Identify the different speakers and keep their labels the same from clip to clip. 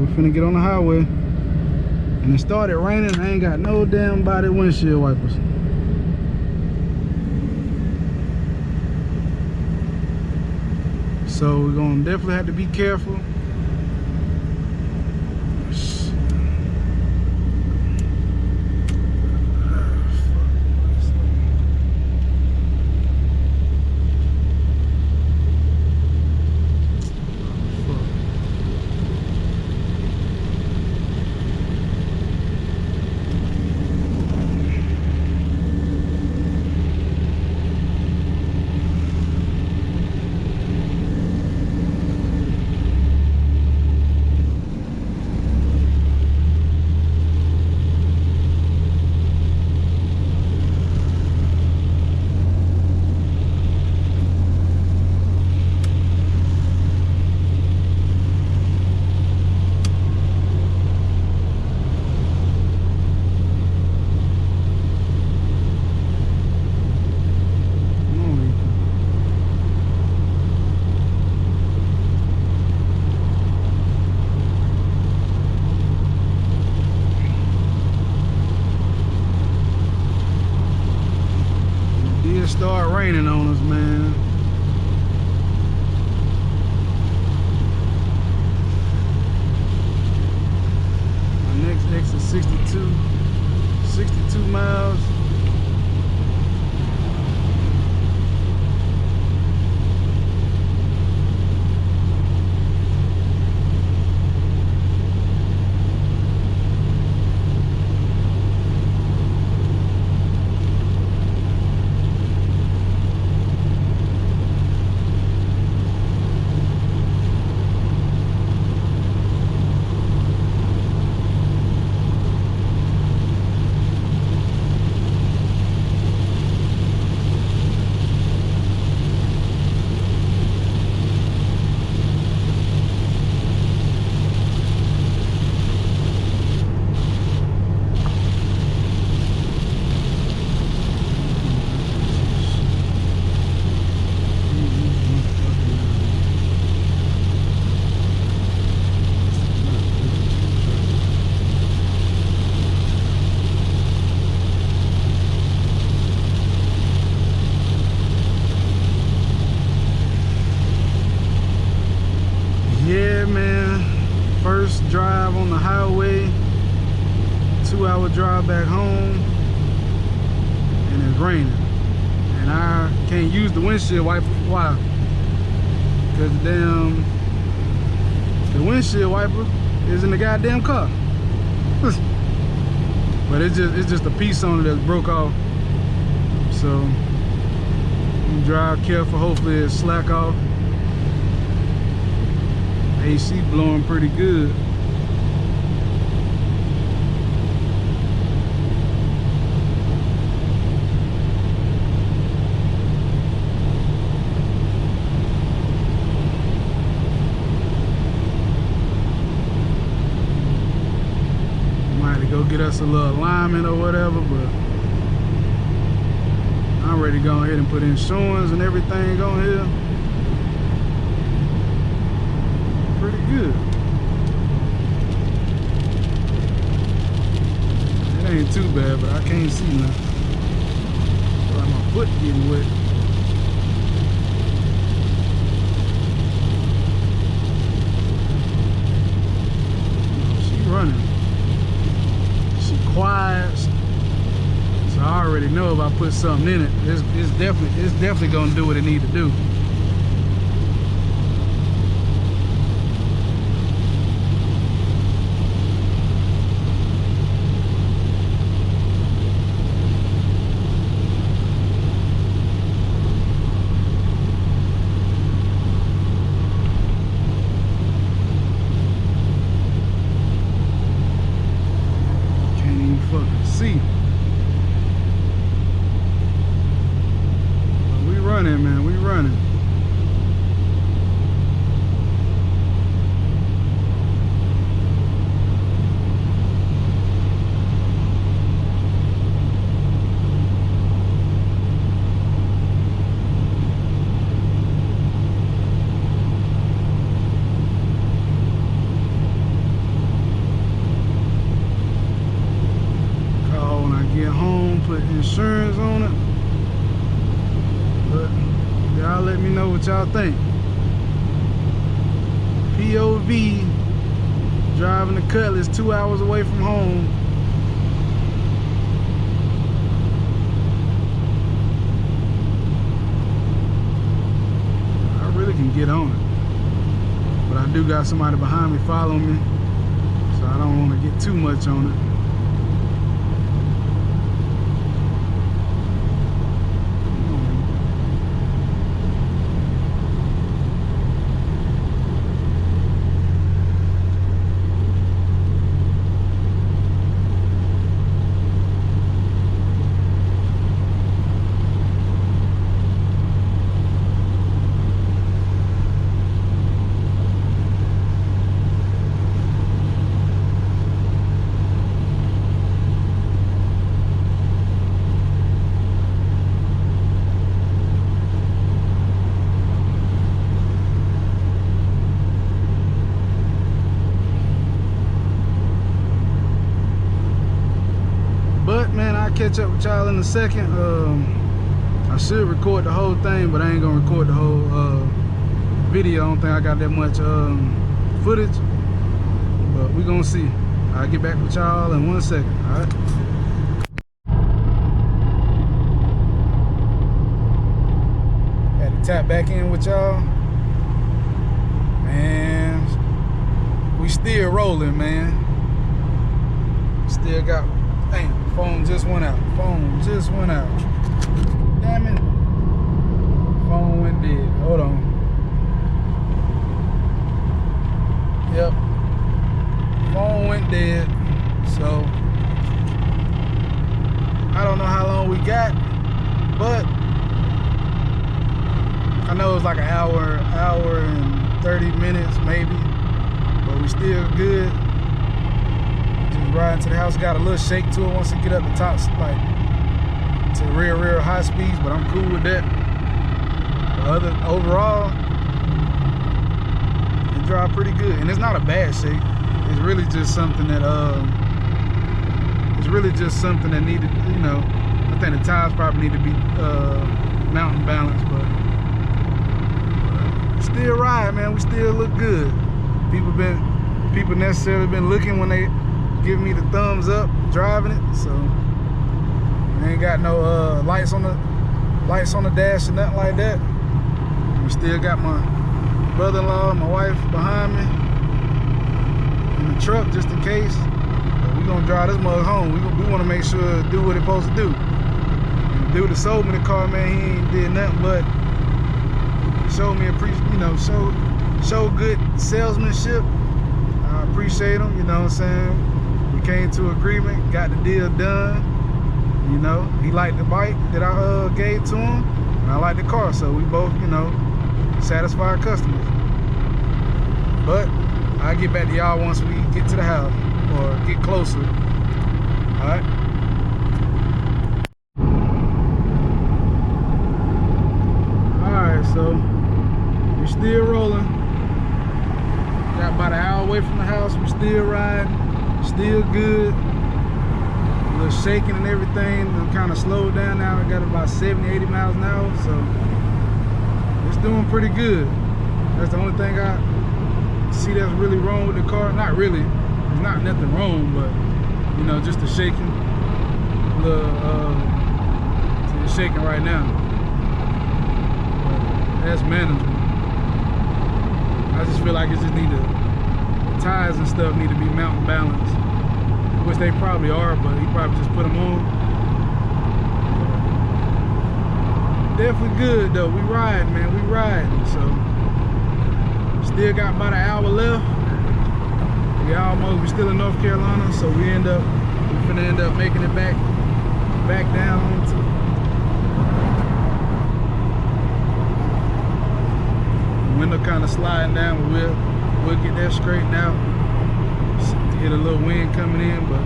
Speaker 1: we finna get on the highway. And it started raining. I ain't got no damn body windshield wipers. So we're gonna definitely have to be careful. Start raining on us, man. My next exit is 62 miles. Yeah, man, first drive on the highway, 2-hour drive back home, and it's raining. And I can't use the windshield wiper. Why? Because the windshield wiper is in the goddamn car. But it's just a piece on it that broke off. So you drive careful, hopefully it slack off. AC blowing pretty good. Might have to go get us a little alignment or whatever, but I'm ready to go ahead and put insurance and everything on here. Pretty good. It ain't too bad, but I can't see nothing. Feel like my foot getting wet. She running. She quiet. So I already know if I put something in it, it's definitely gonna do what it need to do. See, but we running, man, we running. on it. But y'all let me know what y'all think. POV, driving the Cutlass 2 hours away from home. I really can get on it, but I do got somebody behind me following me, so I don't want to get too much on it. But man, I'll catch up with y'all in a second. I should record the whole thing, but I ain't gonna record the whole video. I don't think I got that much footage, but we gonna see. I'll get back with y'all in 1 second. All right. Had to tap back in with y'all. Man, we still rolling, man. Still got. Damn, phone just went out. Phone just went out. Damn it. Phone went dead. Hold on. Yep. Phone went dead. So I don't know how long we got, but I know it's like an hour and 30 minutes maybe, but we still good. Riding to the house, got a little shake to it once it get up the top, like to real high speeds, but I'm cool with that. But overall, it drive pretty good, and it's not a bad shake. It's really just something that needed, you know. I think the tires probably need to be mountain balanced, but still ride, man. We still look good. People necessarily been looking when they give me the thumbs up driving it, so I ain't got no lights on the dash or nothing like that. We still got my brother-in-law and my wife behind me in the truck just in case. But we gonna drive this mug home. We want to make sure it do what it's supposed to do. And the dude that sold me the car, man, he ain't did nothing but show me show good salesmanship. I appreciate him, you know what I'm saying? Came to agreement, got the deal done. You know, he liked the bike that I gave to him, and I liked the car, so we both, you know, satisfied customers. But I'll get back to y'all once we get to the house or get closer. All right. All right, so we're still rolling. Got about an hour away from the house. We're still riding. Still good. A little shaking and everything. I'm kind of slowed down now. I got about 70, 80 miles an hour, so it's doing pretty good. That's the only thing I see that's really wrong with the car. Not really. There's not nothing wrong, but you know, just the shaking. It's shaking right now. But that's manageable. I just feel like it just need to. Tires and stuff need to be mountain balanced, which they probably are, but he probably just put them on. Definitely good though. We riding, man. We riding. So still got about an hour left. We still in North Carolina, so we're finna end up making it back down to the window kind of sliding down, but we'll get that straightened out. Hit a little wind coming in, but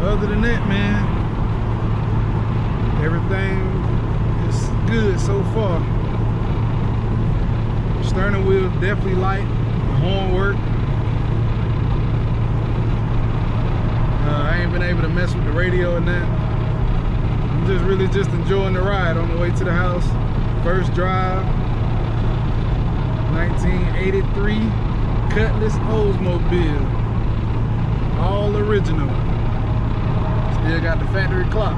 Speaker 1: other than that, man, everything is good so far. Steering wheel definitely light. The horn work. I ain't been able to mess with the radio and that. I'm just really just enjoying the ride on the way to the house. First drive, 1983 Cutlass Oldsmobile, all original. Still got the factory clock,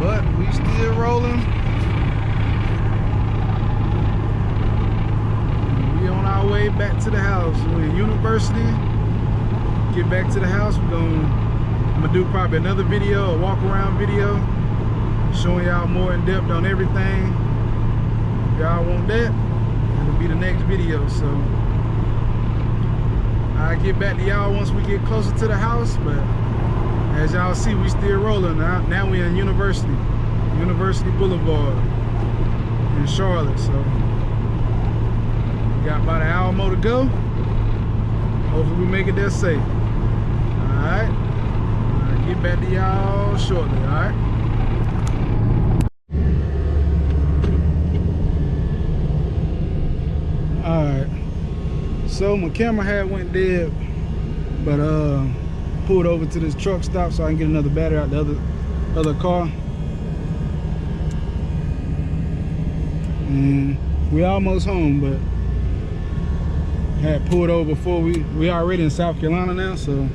Speaker 1: but we still rolling. We on our way back to the house. We're in University. Get back to the house. I'm gonna do probably another video, a walk around video, showing y'all more in depth on everything. If y'all want that, it'll be the next video. So I'll get back to y'all once we get closer to the house. But as y'all see, we still rolling. Now we're in University Boulevard in Charlotte. So we got about an hour more to go. Hopefully we make it there safe. Alright, I'll get back to y'all shortly. Alright. Alright, so my camera had went dead, but pulled over to this truck stop so I can get another battery out the other car. And we almost home, but had pulled over before we already in South Carolina now, so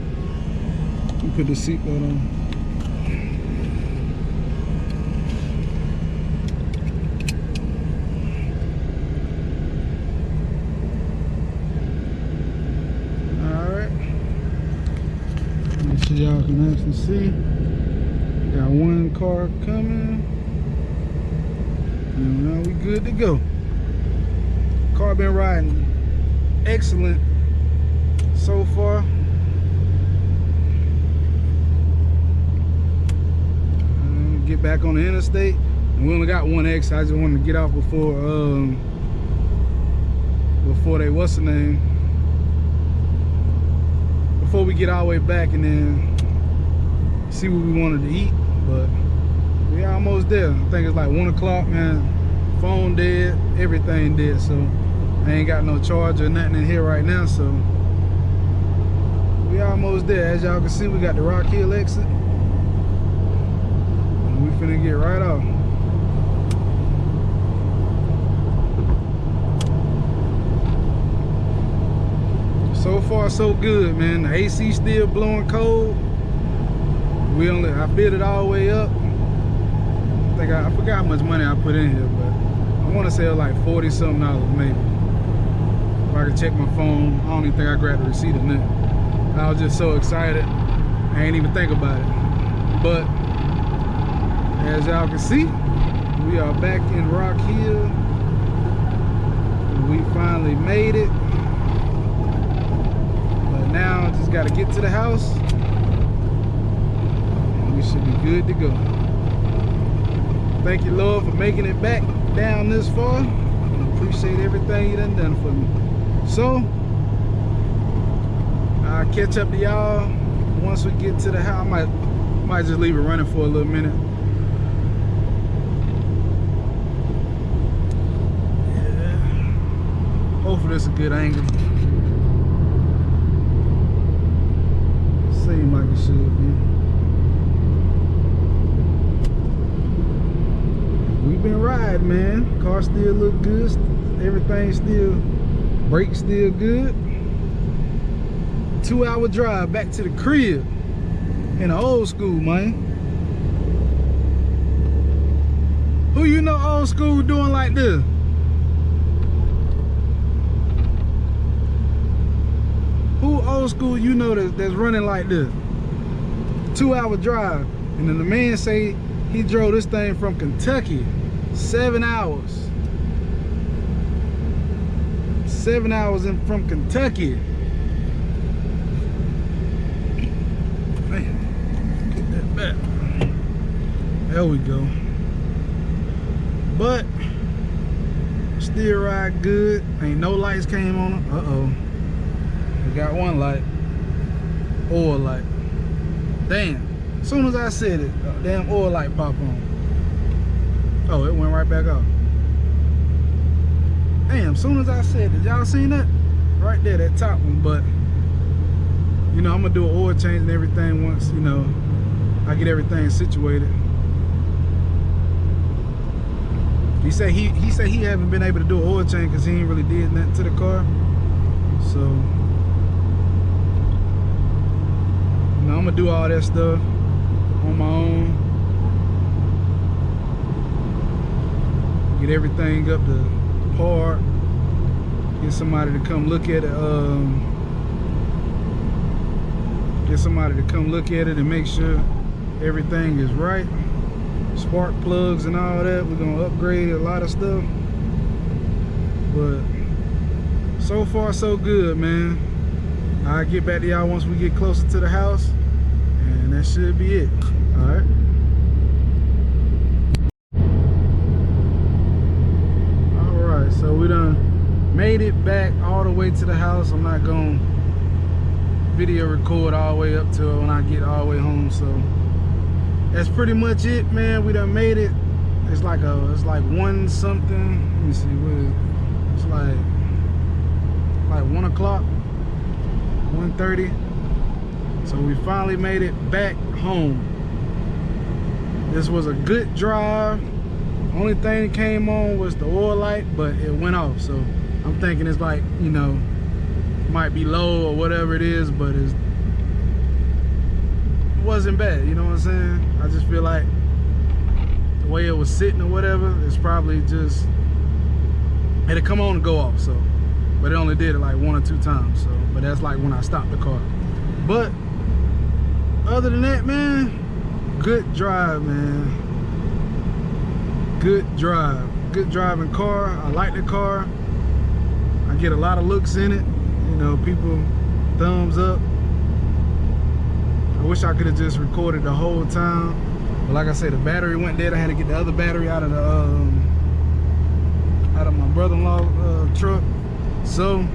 Speaker 1: we put the seatbelt on. So y'all can actually see, got one car coming, and now we good to go. Car been riding excellent so far. Get back on the interstate, and we only got one exit. I just wanted to get off before they what's the name, before we get all the way back, and then see what we wanted to eat. But we almost there. I think it's like 1 o'clock, man. Phone dead, everything dead, so I ain't got no charger or nothing in here right now. So we almost there. As y'all can see, we got the Rock Hill exit, and we finna get right off. So far so good, man. The AC still blowing cold. I filled it all the way up. I forgot how much money I put in here, but I want to say it was like $40 something maybe. If I could check my phone, I don't even think I grabbed the receipt or nothing. I was just so excited, I ain't even think about it. But as y'all can see, we are back in Rock Hill. We finally made it. Now I just got to get to the house, and we should be good to go. Thank you, Lord, for making it back down this far. I appreciate everything you done for me. So I'll catch up to y'all once we get to the house. I might just leave it running for a little minute. Yeah. Hopefully it's a good angle. Seems like it should be. We've been riding, man. Car still look good. Everything still, brakes still good. 2-hour drive back to the crib in the old school, man. Who you know old school doing like this? Who old school you know that's running like this? 2-hour drive. And then the man say he drove this thing from Kentucky. 7 hours. 7 hours from Kentucky. Man, get that back. There we go. But still ride good. Ain't no lights came on it. Uh-oh. We got one light. Oil light. Damn. As soon as I said it, damn oil light pop on. Oh, it went right back off. Damn, as soon as I said it, y'all seen that? Right there, that top one. But you know, I'm gonna do an oil change and everything once, you know, I get everything situated. He said he haven't been able to do an oil change because he ain't really did nothing to the car. So, you know, I'm gonna do all that stuff on my own. Get everything up to par. Get somebody to come look at it. Get somebody to come look at it and make sure everything is right. Spark plugs and all that. We're gonna upgrade a lot of stuff. But so far so good, man. I'll get back to y'all once we get closer to the house, and that should be it. All right. All right, so we done made it back all the way to the house. I'm not gonna video record all the way up to when I get all the way home. So that's pretty much it, man. We done made it. It's like one something. Let me see what is it? It's like 1 o'clock, 1:30. So we finally made it back home. This was a good drive. Only thing that came on was the oil light, but it went off. So I'm thinking it's like, you know, might be low or whatever it is, but it wasn't bad, you know what I'm saying? I just feel like the way it was sitting or whatever, it's probably just, it'll come on and go off. So, but it only did it like 1 or 2 times. So, but that's like when I stopped the car. But other than that, man, good drive, man. Good drive. Good driving car. I like the car. I get a lot of looks in it. You know, people thumbs up. I wish I could have just recorded the whole time. But like I said, the battery went dead. I had to get the other battery out of the my brother-in-law truck. So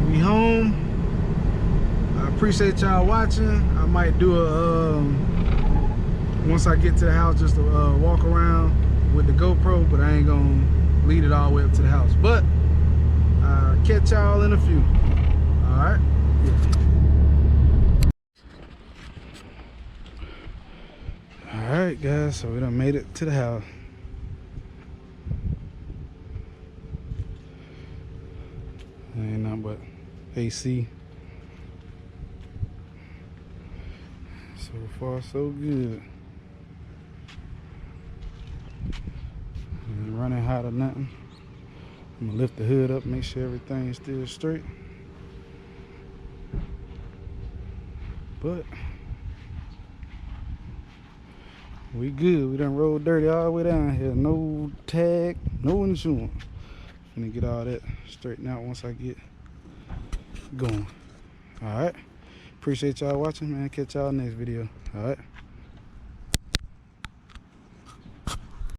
Speaker 1: we home. I appreciate y'all watching. I might do a once I get to the house, just to walk around with the GoPro, but I ain't gonna lead it all the way up to the house. But I'll catch y'all in a few. All right. Yeah. All right, guys. So we done made it to the house. Ain't nothing but AC. So far, so good. Ain't running hot or nothing. I'm gonna lift the hood up, make sure everything's still straight. But we good. We done rolled dirty all the way down here. No tag, no insurance. Gonna get all that straightened out once I get going. All right. Appreciate y'all watching, man. Catch y'all next video. All right.